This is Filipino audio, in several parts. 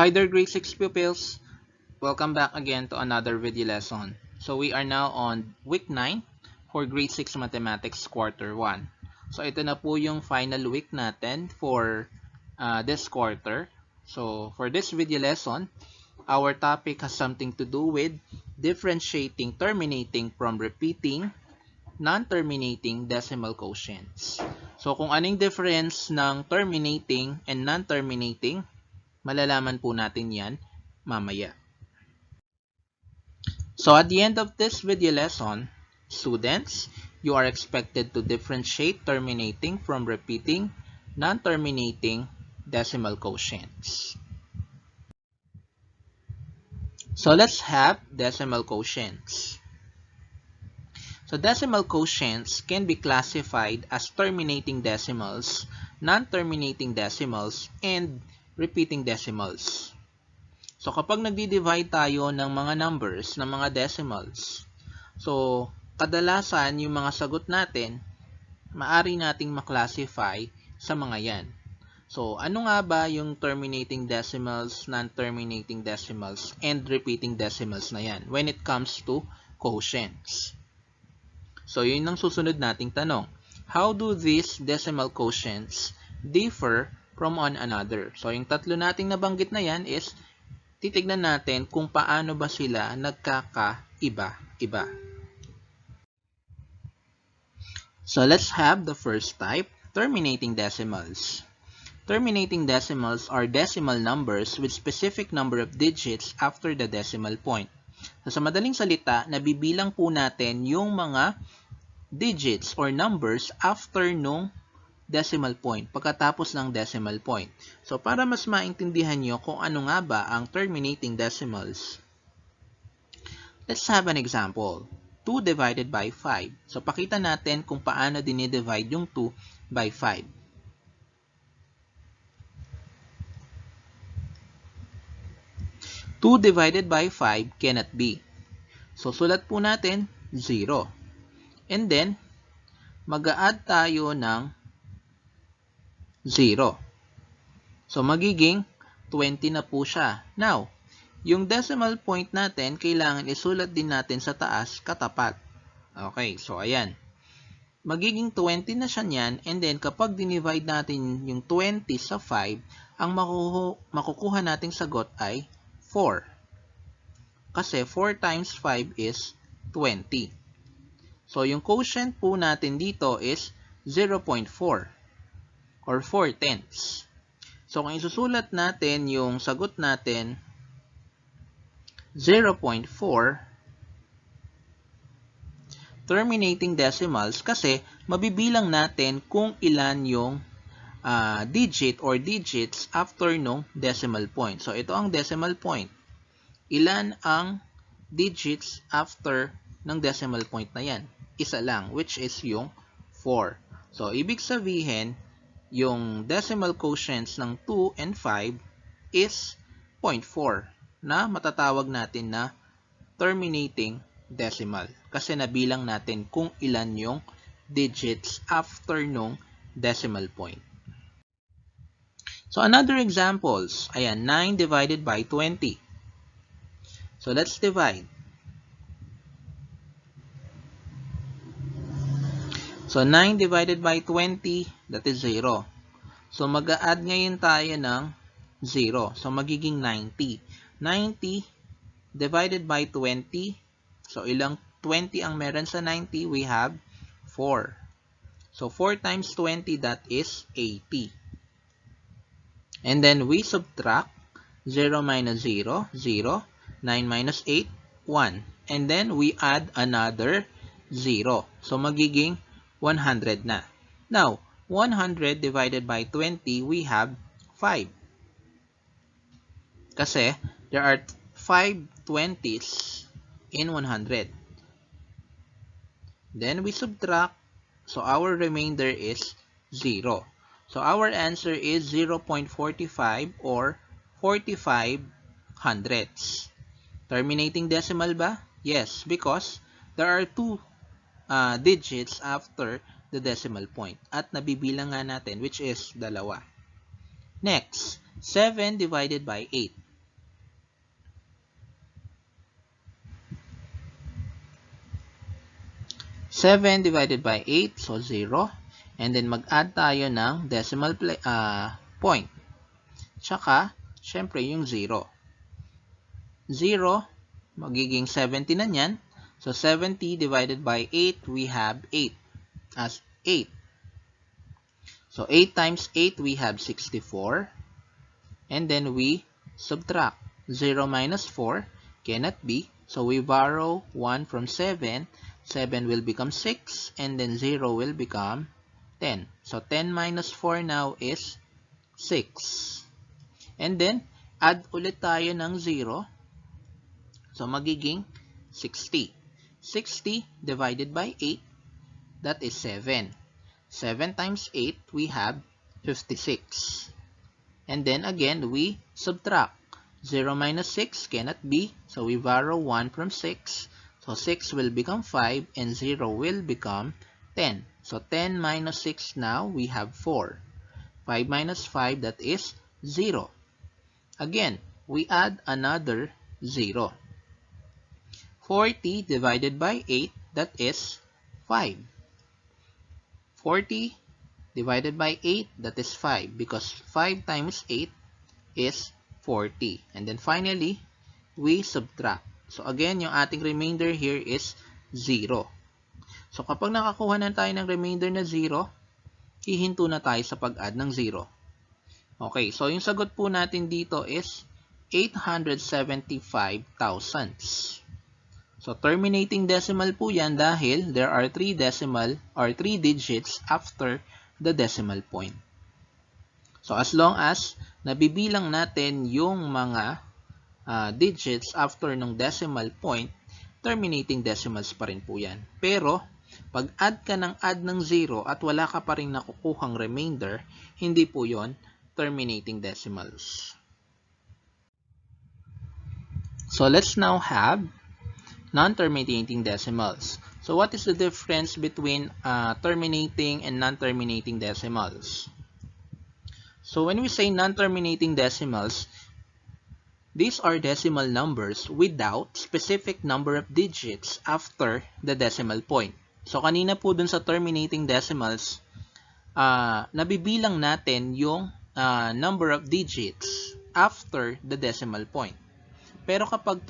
hi there, grade 6 pupils. Welcome back again to another video lesson. So we are now on week 9 for grade 6 mathematics quarter 1. So ito na po yung final week natin for this quarter. So for this video lesson, our topic has something to do with differentiating terminating from repeating non-terminating decimal quotients. So kung anong difference ng terminating and non-terminating, malalaman po natin yan mamaya. So at the end of this video lesson, students, you are expected to differentiate terminating from repeating non-terminating decimal quotients. So let's have decimal quotients. So decimal quotients can be classified as terminating decimals, non-terminating decimals, and repeating decimals. So kapag nagdi-divide tayo ng mga numbers, ng mga decimals, so kadalasan yung mga sagot natin, maaari nating maklasify sa mga yan. So ano nga ba yung terminating decimals, non-terminating decimals, and repeating decimals na yan when it comes to quotients? So yun ang susunod nating tanong. How do these decimal quotients differ from one another? So yung tatlo nating nabanggit na yan is titignan natin kung paano ba sila nagkakaiba-iba. So let's have the first type, terminating decimals. Terminating decimals are decimal numbers with specific number of digits after the decimal point. So sa madaling salita, nabibilang po natin yung mga digits or numbers after nung decimal point, pagkatapos ng decimal point. So para mas maintindihan nyo kung ano nga ba ang terminating decimals, let's have an example. 2 divided by 5. So pakita natin kung paano dinidivide yung 2 by 5. Two divided by 5 cannot be. So sulat po natin 0. And then mag-a-add tayo ng 0. So magiging 20 na po siya. Now, yung decimal point natin, kailangan isulat din natin sa taas katapat. Okay, so ayan. Magiging 20 na siya niyan, and then kapag dinivide natin yung 20 sa 5, ang makukuha nating sagot ay 4. Kasi 4 times 5 is 20. So yung quotient po natin dito is 0.4 or 4/10. So kung isusulat natin yung sagot natin 0.4, terminating decimals kasi mabibilang natin kung ilan yung digit or digits after nung decimal point. So ito ang decimal point. Ilan ang digits after ng decimal point na yan? Isa lang, which is yung 4. So ibig sabihin, yung decimal quotients ng 2 and 5 is 0.4 na matatawag natin na terminating decimal. Kasi nabilang natin kung ilan yung digits after nung decimal point. So another examples, ayan, 9 divided by 20. So let's divide. So 9 divided by 20, that is 0. So mag-a-add ngayon tayo ng 0. So magiging 90. 90 divided by 20. So ilang 20 ang meron sa 90? We have 4. So 4 times 20, that is 80. And then we subtract 0 minus 0, 0. 9 minus 8, 1. And then we add another 0. So magiging 100 na. Now, 100 divided by 20, we have 5. Kasi there are 5 20s in 100. Then we subtract. So our remainder is 0. So our answer is 0.45 or 45 hundredths. Terminating decimal ba? Yes, because there are 2 digits after the decimal point. At nabibilang nga natin, which is 2. Next, 7 divided by 8. 7 divided by 8, so 0. And then mag-add tayo ng decimal point. Tsaka, syempre yung 0. 0, magiging 70 na yan. So 70 divided by 8, we have 8 as 8. So 8 times 8, we have 64. And then we subtract. 0 minus 4 cannot be. So we borrow 1 from 7. 7 will become 6. And then 0 will become 10. So 10 minus 4 now is 6. And then, add ulit tayo ng 0. So magiging 60. 60 divided by 8, that is 7. 7 times 8, we have 56. And then again, we subtract. 0 minus 6 cannot be, so we borrow 1 from 6. So 6 will become 5 and 0 will become 10. So 10 minus 6 now, we have 4. 5 minus 5, that is 0. Again, we add another 0. 40 divided by 8, that is 5. 40 divided by 8, that is 5, because 5 times 8 is 40. And then finally, we subtract. So again, yung ating remainder here is 0. So kapag nakakuha na tayo ng remainder na 0, hihinto na tayo sa pag-add ng 0. Okay, so yung sagot po natin dito is 875 thousandths. So terminating decimal po yan dahil there are 3 decimal or 3 digits after the decimal point. So as long as nabibilang natin yung mga digits after ng decimal point, terminating decimals pa rin po yan. Pero pag add ka ng add ng 0 at wala ka pa rin nakukuhang remainder, hindi po yon terminating decimals. So let's now have non-terminating decimals. So what is the difference between terminating and non-terminating decimals? So when we say non-terminating decimals, these are decimal numbers without specific number of digits after the decimal point. So kanina po dun sa terminating decimals, nabibilang natin yung number of digits after the decimal point. Pero kapag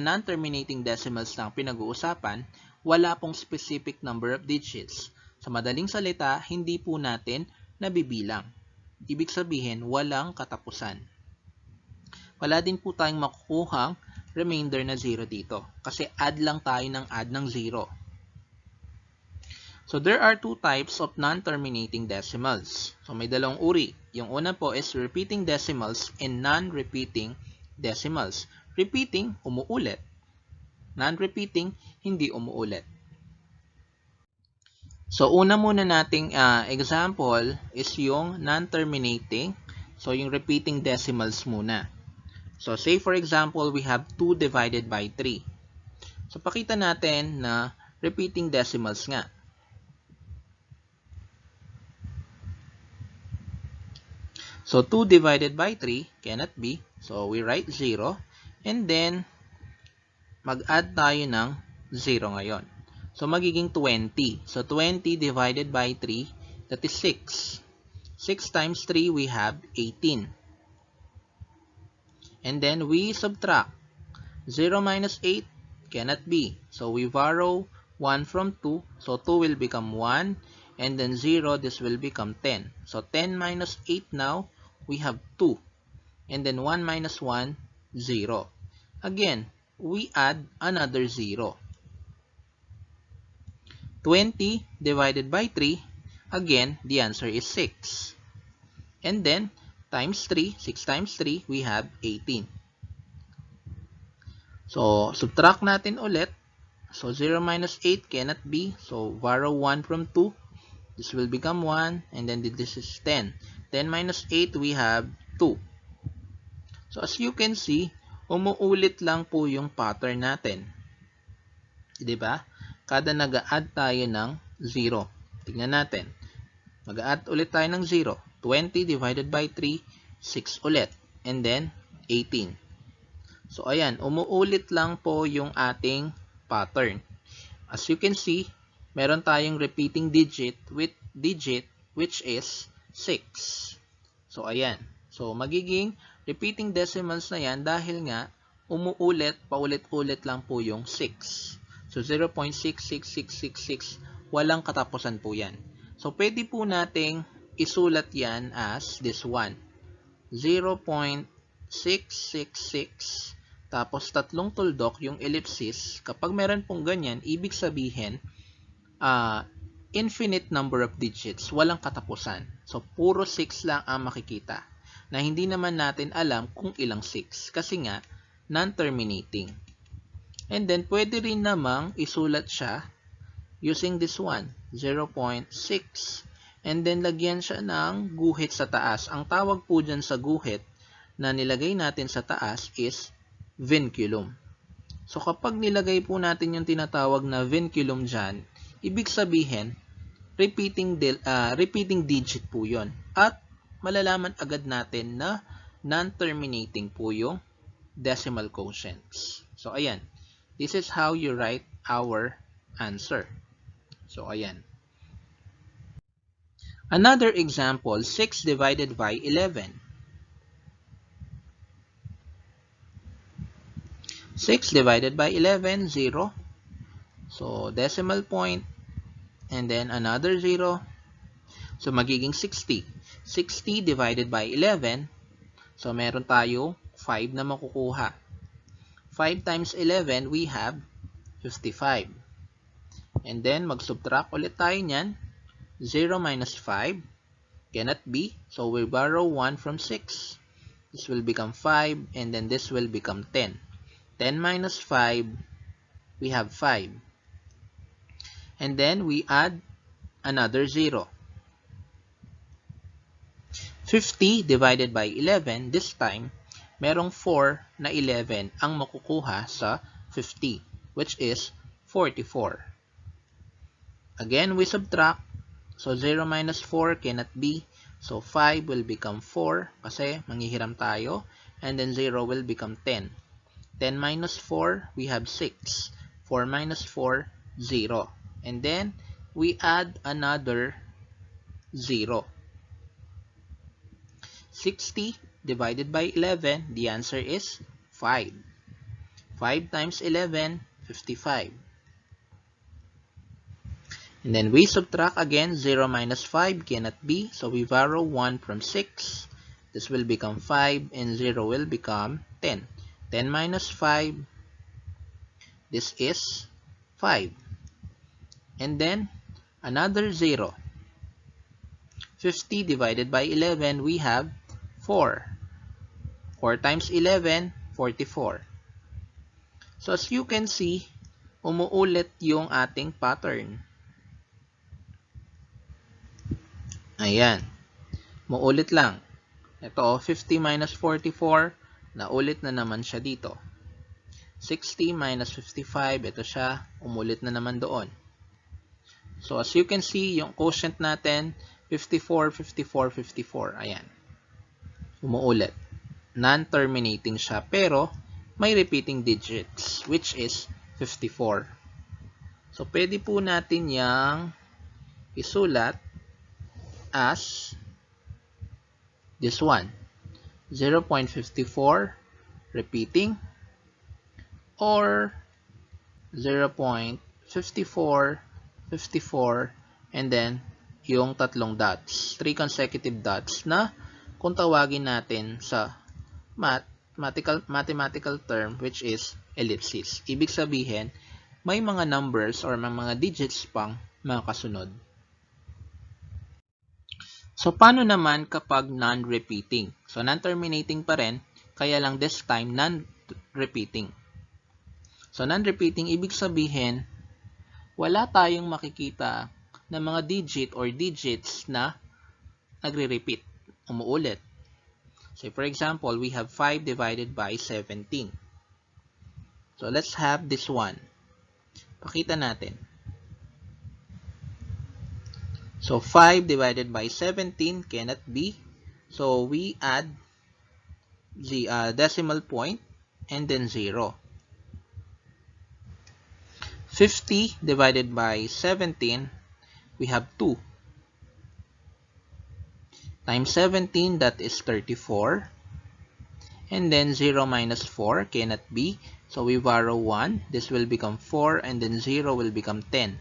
non-terminating decimals lang pinag-uusapan, wala pong specific number of digits. Sa madaling salita, hindi po natin nabibilang. Ibig sabihin, walang katapusan. Wala din po tayong makukuhang remainder na 0 dito. Kasi add lang tayo ng add ng 0. So there are 2 types of non-terminating decimals. So may dalawang uri. Yung una po is repeating decimals and non-repeating decimals. Repeating, umuulit. Non-repeating, hindi umuulit. So, una muna nating example is yung non-terminating. So, yung repeating decimals muna. So, say for example, we have 2 divided by 3. So, pakita natin na repeating decimals nga. So, 2 divided by 3 cannot be. So, we write 0. And then, mag-add tayo ng 0 ngayon. So, magiging 20. So, 20 divided by 3, that is 6. 6 times 3, we have 18. And then, we subtract. 0 minus 8 cannot be. So, we borrow 1 from 2. So, 2 will become 1. And then 0, this will become 10. So, 10 minus 8 now, we have 2. And then 1 minus 1, 0. Again, we add another 0. 20 divided by 3, again, the answer is 6. And then, times 3, 6 times 3, we have 18. So, subtract natin ulit. So, 0 minus 8 cannot be. So, borrow 1 from 2. This will become 1. And then this is 10. 10 minus 8, we have 2. So, as you can see, umuulit lang po yung pattern natin. Diba? Kada nag-a-add tayo ng 0. Tignan natin. Mag-a-add ulit tayo ng 0. 20 divided by 3, 6 ulit. And then, 18. So, ayan. Umuulit lang po yung ating pattern. As you can see, meron tayong repeating digit which is 6. So, ayan. So, magiging repeating decimals na yan dahil nga paulit-ulit lang po yung 6. So, 0.66666, walang katapusan po yan. So, pwede po nating isulat yan as this one. 0.666, tapos tatlong tuldok yung ellipsis. Kapag meron pong ganyan, ibig sabihin, infinite number of digits, walang katapusan. So, puro 6 lang ang makikita. Na hindi naman natin alam kung ilang 6. Kasi nga, non-terminating. And then, pwede rin namang isulat siya using this one, 0.6. And then, lagyan siya ng guhit sa taas. Ang tawag po dyan sa guhit na nilagay natin sa taas is vinculum. So, kapag nilagay po natin yung tinatawag na vinculum dyan, ibig sabihin, repeating digit po yun. At malalaman agad natin na non-terminating po yung decimal quotients. So, ayan. This is how you write our answer. So, ayan. Another example, 6 divided by 11. 6 divided by 11, 0. So, decimal point. And then, another 0. So, magiging 60. 60 divided by 11. So, meron tayo 5 na makukuha. 5 times 11, we have 55. And then, mag-subtract ulit tayo nyan. 0 minus 5 cannot be. So, we borrow 1 from 6. This will become 5. And then, this will become 10. 10 minus 5, we have 5. And then, we add another 0. 50 divided by 11, this time, merong 4 na 11 ang makukuha sa 50, which is 44. Again, we subtract. So, 0 minus 4 cannot be. So, 5 will become 4 kasi manghihiram tayo. And then, 0 will become 10. 10 minus 4, we have 6. 4 minus 4, 0. And then, we add another 0. 60 divided by 11, the answer is 5. 5 times 11, 55. And then we subtract again, 0 minus 5 cannot be, so we borrow 1 from 6. This will become 5 and 0 will become 10. 10 minus 5, this is 5. And then another 0. 50 divided by 11, we have 4. 4 times 11, 44. So as you can see, umuulit yung ating pattern. Ayan. Muulit lang. Ito, 50 minus 44, naulit na naman siya dito. 60 minus 55, ito siya, umulit na naman doon. So as you can see, yung quotient natin, 54, 54, 54. Ayan. Umuulit. Non-terminating siya, pero may repeating digits, which is 54. So, pwede po natin yang isulat as this one. 0.54 repeating or 0.54, 54, and then yung tatlong dots. 3 consecutive dots na kung tawagin natin sa mathematical term which is ellipsis. Ibig sabihin, may mga numbers or may mga digits pang mga kasunod. So, paano naman kapag non-repeating? So, non-terminating pa rin, kaya lang this time non-repeating. So, non-repeating, ibig sabihin, wala tayong makikita na mga digit or digits na nagre-repeat, umuulit. So, for example, we have 5 divided by 17. So, let's have this one. Pakita natin. So, 5 divided by 17 cannot be. So, we add the decimal point and then 0. 50 divided by 17, we have 2. Times 17, that is 34. And then 0 minus 4 cannot be. So we borrow 1. This will become 4, and then 0 will become 10.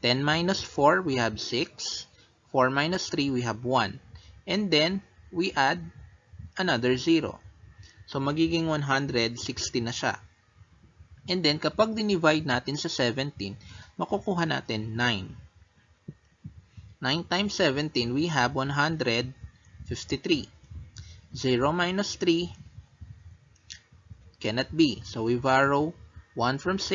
10 minus 4, we have 6. 4 minus 3, we have 1. And then we add another 0. So magiging 160 na siya. And then kapag dinivide natin sa 17, makukuha natin 9. 9 times 17, we have 153. 0 minus 3 cannot be. So we borrow 1 from 6.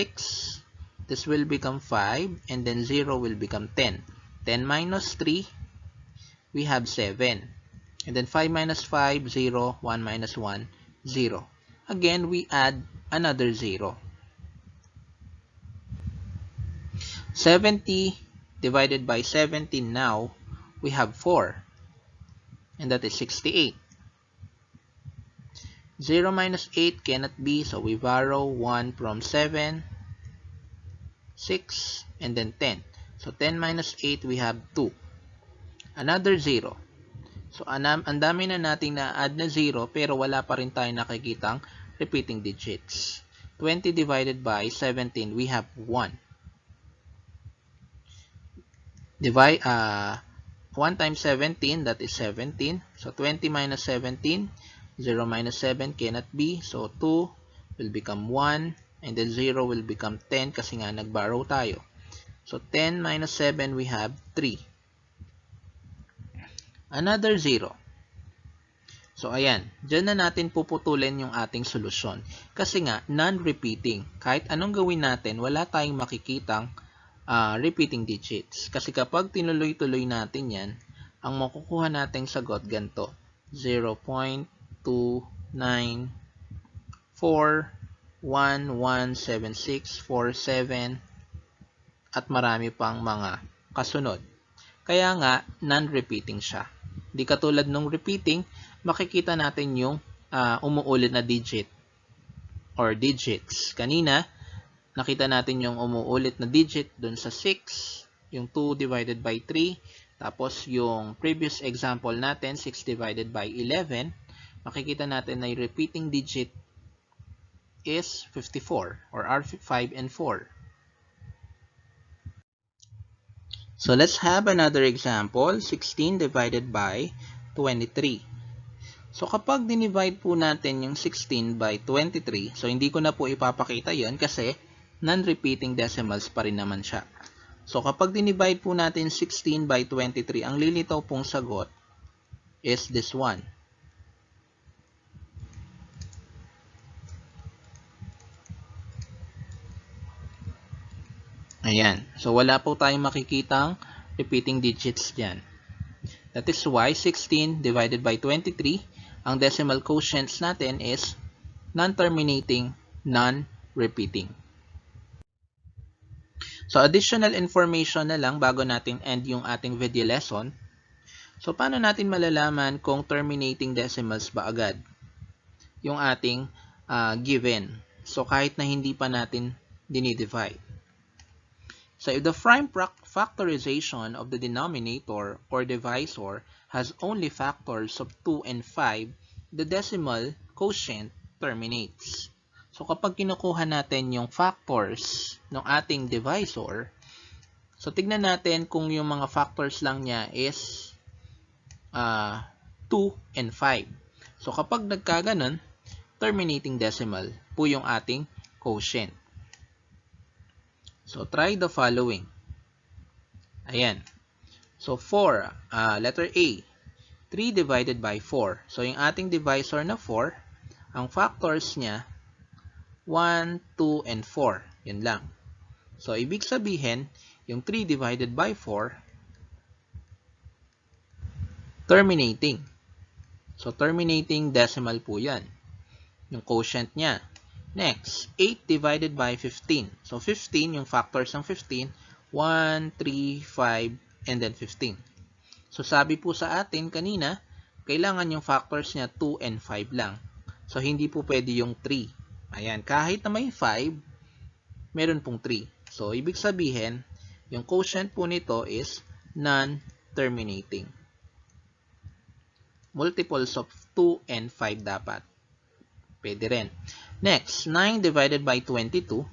This will become 5, and then 0 will become 10. 10 minus 3, we have 7. And then 5 minus 5, 0. 1 minus 1, 0. Again, we add another 0. 70 divided by 17 now, we have 4. And that is 68. 0 minus 8 cannot be, so we borrow 1 from 7, 6, and then 10. So 10 minus 8, we have 2. Another 0. So ang dami na nating na-add na 0, pero wala pa rin tayo nakikitang repeating digits. 20 divided by 17, we have 1. 1 times 17, that is 17. So 20 minus 17, 0 minus 7 cannot be. So 2 will become 1, and then 0 will become 10 kasi nga nag-borrow tayo. So 10 minus 7, we have 3. Another 0. So ayan, dyan na natin puputulin yung ating solusyon. Kasi nga, non-repeating. Kahit anong gawin natin, wala tayong makikitang repeating digits. Kasi kapag tinuloy-tuloy natin yan, ang makukuha nating sagot ganito. 0.294117647 at marami pang mga kasunod. Kaya nga, non-repeating siya. Di katulad nung repeating, makikita natin yung umuulit na digit or digits. Kanina, nakita natin yung umuulit na digit dun sa 6, yung 2 divided by 3, tapos yung previous example natin, 6 divided by 11, makikita natin na yung repeating digit is 54 or are 5 and 4. So let's have another example, 16 divided by 23. So kapag dinivide po natin yung 16 by 23, so hindi ko na po ipapakita yon kasi non-repeating decimals pa rin naman siya. So kapag dinivide po natin 16 by 23, ang lilitaw pong sagot is this one. Ayan. So wala po tayong makikitang repeating digits dyan. That is why 16 divided by 23, ang decimal quotients natin is non-terminating, non-repeating. So additional information na lang bago natin end yung ating video lesson. So paano natin malalaman kung terminating decimals ba agad yung ating given? So kahit na hindi pa natin dinidivide. So if the prime factorization of the denominator or divisor has only factors of 2 and 5, the decimal quotient terminates. So kapag kinukuha natin yung factors ng ating divisor, so tignan natin kung yung mga factors lang niya is 2 and 5. So kapag nagkaganon, terminating decimal po yung ating quotient. So try the following. Ayan. So 4, letter A, 3 divided by 4. So yung ating divisor na 4, ang factors niya 1, 2, and 4. Yan lang. So, ibig sabihin, yung 3 divided by 4, terminating. So, terminating decimal po yan. Yung quotient niya. Next, 8 divided by 15. So, 15, yung factors ng 15, 1, 3, 5, and then 15. So, sabi po sa atin kanina, kailangan yung factors niya 2 and 5 lang. So, hindi po pwede yung 3. Ayan, kahit na may 5, meron pong 3. So, ibig sabihin, yung quotient po nito is non-terminating. Multiples of 2 and 5 dapat. Pwede rin. Next, 9 divided by 22.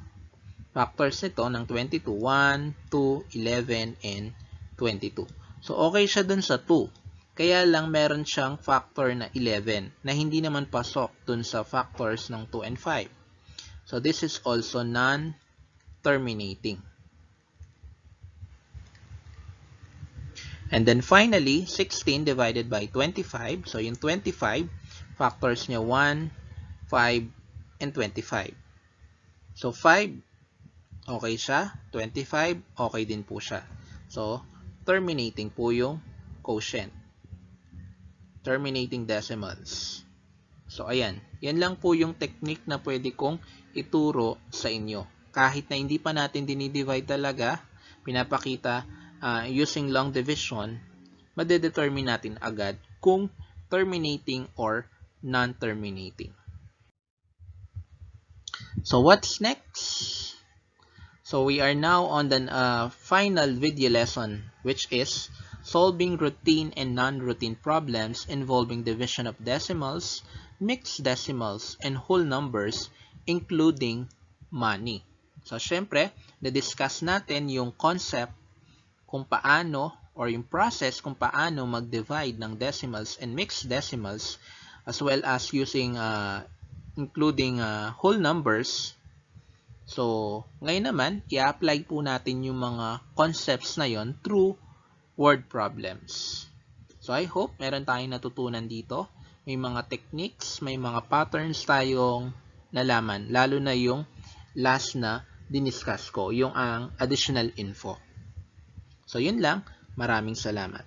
Factors nito ng 22, 1, 2, 11, and 22. So, okay siya dun sa 2. Kaya lang meron siyang factor na 11 na hindi naman pasok dun sa factors ng 2 and 5. So, this is also non-terminating. And then finally, 16 divided by 25. So, yung 25, factors niya 1, 5, and 25. So, 5, okay siya. 25, okay din po siya. So, terminating po yung quotient. Terminating decimals. So, ayan. Yan lang po yung technique na pwede kong ituro sa inyo. Kahit na hindi pa natin dinidivide talaga, pinapakita using long division, madedetermine natin agad kung terminating or non-terminating. So, what's next? So, we are now on the final video lesson, which is solving routine and non-routine problems involving division of decimals, mixed decimals, and whole numbers, including money. So, syempre, na-discuss natin yung concept kung paano or yung process kung paano mag-divide ng decimals and mixed decimals, as well as using including whole numbers. So, ngayon naman, i-apply po natin yung mga concepts na yon through word problems. So, I hope meron tayong natutunan dito. May mga techniques, may mga patterns tayong nalaman, lalo na yung last na diniscuss ko, yung ang additional info. So, yun lang. Maraming salamat.